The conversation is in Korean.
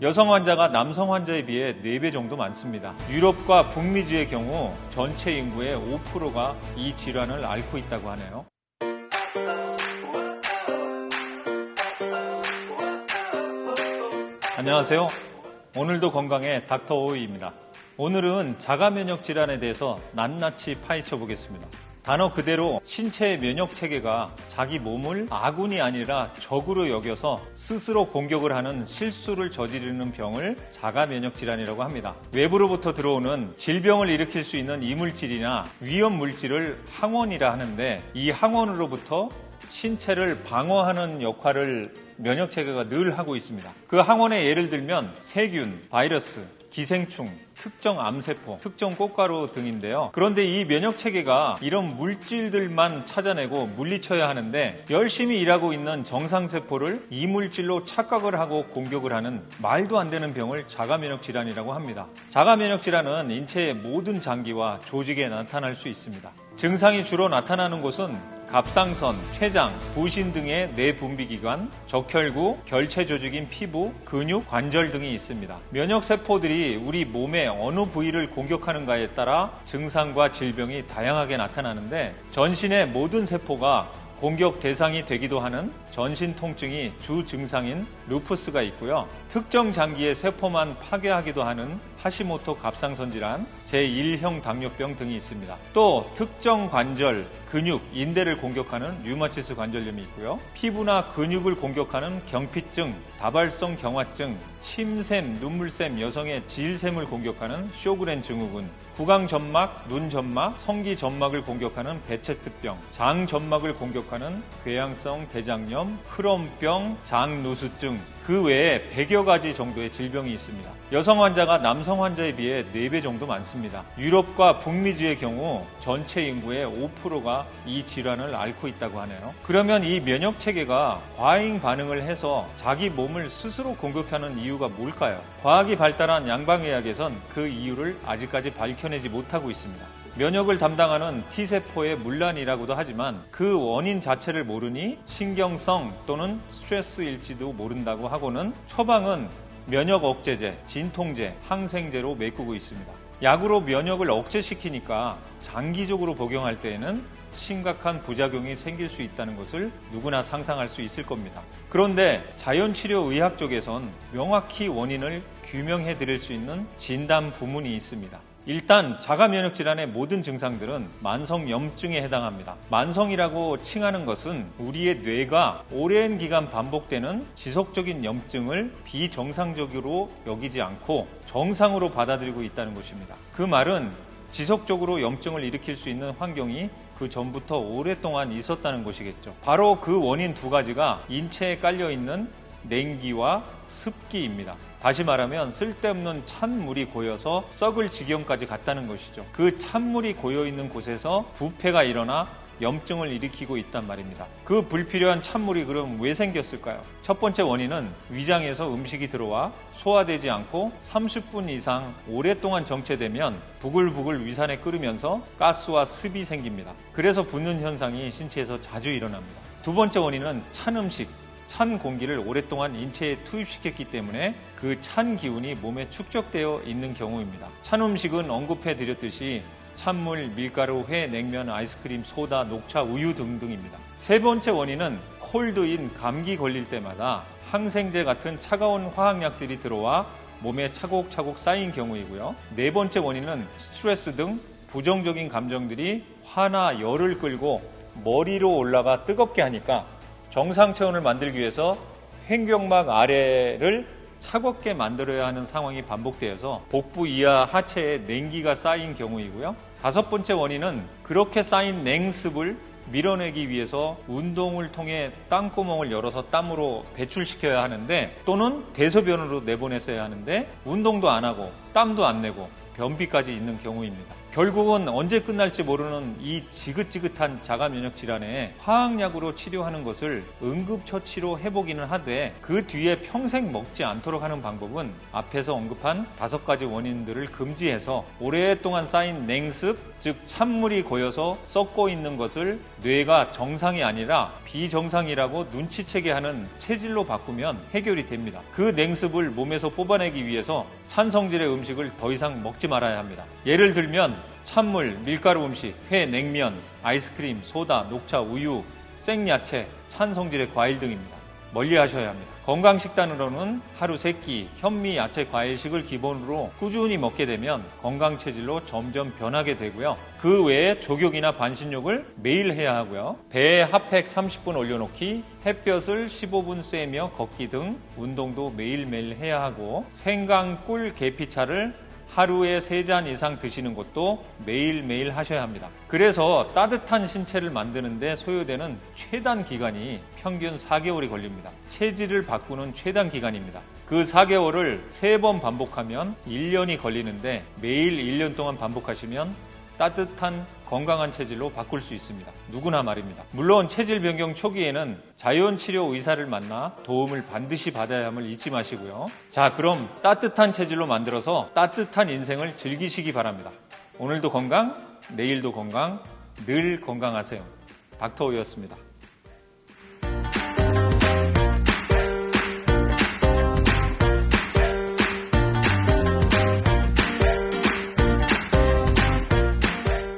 여성 환자가 남성 환자에 비해 4배 정도 많습니다. 유럽과 북미주의 경우 전체 인구의 5%가 이 질환을 앓고 있다고 하네요. 안녕하세요. 오늘도 건강의 닥터 오이입니다. 오늘은 자가면역 질환에 대해서 낱낱이 파헤쳐 보겠습니다. 단어 그대로 신체의 면역체계가 자기 몸을 아군이 아니라 적으로 여겨서 스스로 공격을 하는 실수를 저지르는 병을 자가면역질환이라고 합니다. 외부로부터 들어오는 질병을 일으킬 수 있는 이물질이나 위험물질을 항원이라 하는데, 이 항원으로부터 신체를 방어하는 역할을 면역체계가 늘 하고 있습니다. 그 항원의 예를 들면 세균, 바이러스, 기생충, 특정 암세포, 특정 꽃가루 등인데요. 그런데 이 면역체계가 이런 물질들만 찾아내고 물리쳐야 하는데, 열심히 일하고 있는 정상세포를 이물질로 착각을 하고 공격을 하는 말도 안 되는 병을 자가면역질환이라고 합니다. 자가면역질환은 인체의 모든 장기와 조직에 나타날 수 있습니다. 증상이 주로 나타나는 곳은 갑상선, 췌장, 부신 등의 뇌분비기관, 적혈구, 결체 조직인 피부, 근육, 관절 등이 있습니다. 면역세포들이 우리 몸의 어느 부위를 공격하는가에 따라 증상과 질병이 다양하게 나타나는데, 전신의 모든 세포가 공격 대상이 되기도 하는 전신 통증이 주 증상인 루푸스가 있고요. 특정 장기의 세포만 파괴하기도 하는 하시모토 갑상선 질환, 제1형 당뇨병 등이 있습니다. 또 특정 관절, 근육, 인대를 공격하는 류마티스 관절염이 있고요. 피부나 근육을 공격하는 경피증, 다발성 경화증, 침샘, 눈물샘, 여성의 질샘을 공격하는 쇼그렌 증후군, 구강점막, 눈점막, 성기점막을 공격하는 베체트병, 장점막을 공격하는 궤양성 대장염, 크론병, 장누수증, 그 외에 100여 가지 정도의 질병이 있습니다. 여성 환자가 남성 환자에 비해 4배 정도 많습니다. 유럽과 북미주의 경우 전체 인구의 5%가 이 질환을 앓고 있다고 하네요. 그러면 이 면역체계가 과잉 반응을 해서 자기 몸을 스스로 공격하는 이유가 뭘까요? 과학이 발달한 양방의학에선 그 이유를 아직까지 밝혀내지 못하고 있습니다. 면역을 담당하는 T세포의 문란이라고도 하지만 그 원인 자체를 모르니 신경성 또는 스트레스일지도 모른다고 하고는 처방은 면역 억제제, 진통제, 항생제로 메꾸고 있습니다. 약으로 면역을 억제시키니까 장기적으로 복용할 때에는 심각한 부작용이 생길 수 있다는 것을 누구나 상상할 수 있을 겁니다. 그런데 자연치료의학 쪽에선 명확히 원인을 규명해 드릴 수 있는 진단 부문이 있습니다. 일단 자가면역질환의 모든 증상들은 만성염증에 해당합니다. 만성이라고 칭하는 것은 우리의 뇌가 오랜 기간 반복되는 지속적인 염증을 비정상적으로 여기지 않고 정상으로 받아들이고 있다는 것입니다. 그 말은 지속적으로 염증을 일으킬 수 있는 환경이 그 전부터 오랫동안 있었다는 것이겠죠. 바로 그 원인 2가지가 인체에 깔려있는 냉기와 습기입니다. 다시 말하면 쓸데없는 찬물이 고여서 썩을 지경까지 갔다는 것이죠. 그 찬물이 고여있는 곳에서 부패가 일어나 염증을 일으키고 있단 말입니다. 그 불필요한 찬물이 그럼 왜 생겼을까요? 첫 번째 원인은 위장에서 음식이 들어와 소화되지 않고 30분 이상 오랫동안 정체되면 부글부글 위산에 끓으면서 가스와 습이 생깁니다. 그래서 붓는 현상이 신체에서 자주 일어납니다. 두 번째 원인은 찬 음식, 찬 공기를 오랫동안 인체에 투입시켰기 때문에 그 찬 기운이 몸에 축적되어 있는 경우입니다. 찬 음식은 언급해 드렸듯이 찬물, 밀가루, 회, 냉면, 아이스크림, 소다, 녹차, 우유 등등입니다. 세 번째 원인은 콜드인 감기 걸릴 때마다 항생제 같은 차가운 화학약들이 들어와 몸에 차곡차곡 쌓인 경우이고요. 네 번째 원인은 스트레스 등 부정적인 감정들이 화나 열을 끌고 머리로 올라가 뜨겁게 하니까 정상 체온을 만들기 위해서 횡격막 아래를 차갑게 만들어야 하는 상황이 반복되어서 복부 이하 하체에 냉기가 쌓인 경우이고요. 다섯 번째 원인은 그렇게 쌓인 냉습을 밀어내기 위해서 운동을 통해 땀구멍을 열어서 땀으로 배출시켜야 하는데, 또는 대소변으로 내보냈어야 하는데 운동도 안 하고 땀도 안 내고 변비까지 있는 경우입니다. 결국은 언제 끝날지 모르는 이 지긋지긋한 자가 면역 질환에 화학약으로 치료하는 것을 응급처치로 해보기는 하되 그 뒤에 평생 먹지 않도록 하는 방법은 앞에서 언급한 5가지 원인들을 금지해서 오랫동안 쌓인 냉습, 즉 찬물이 고여서 썩고 있는 것을 뇌가 정상이 아니라 비정상이라고 눈치채게 하는 체질로 바꾸면 해결이 됩니다. 그 냉습을 몸에서 뽑아내기 위해서 찬 성질의 음식을 더 이상 먹지 말아야 합니다. 예를 들면 찬물, 밀가루 음식, 회, 냉면, 아이스크림, 소다, 녹차, 우유, 생야채, 찬 성질의 과일 등입니다. 멀리 하셔야 합니다. 건강식단으로는 하루 3끼 현미, 야채, 과일식을 기본으로 꾸준히 먹게 되면 건강체질로 점점 변하게 되고요. 그 외에 족욕이나 반신욕을 매일 해야 하고요. 배에 핫팩 30분 올려놓기, 햇볕을 15분 쐬며 걷기 등 운동도 매일매일 해야 하고 생강, 꿀, 계피차를 하루에 3잔 이상 드시는 것도 매일매일 하셔야 합니다. 그래서 따뜻한 신체를 만드는데 소요되는 최단 기간이 평균 4개월이 걸립니다. 체질을 바꾸는 최단 기간입니다. 그 4개월을 3번 반복하면 1년이 걸리는데 매일 1년 동안 반복하시면 따뜻한 건강한 체질로 바꿀 수 있습니다. 누구나 말입니다. 물론 체질 변경 초기에는 자연치료 의사를 만나 도움을 반드시 받아야 함을 잊지 마시고요. 자, 그럼 따뜻한 체질로 만들어서 따뜻한 인생을 즐기시기 바랍니다. 오늘도 건강, 내일도 건강, 늘 건강하세요. 닥터우였습니다.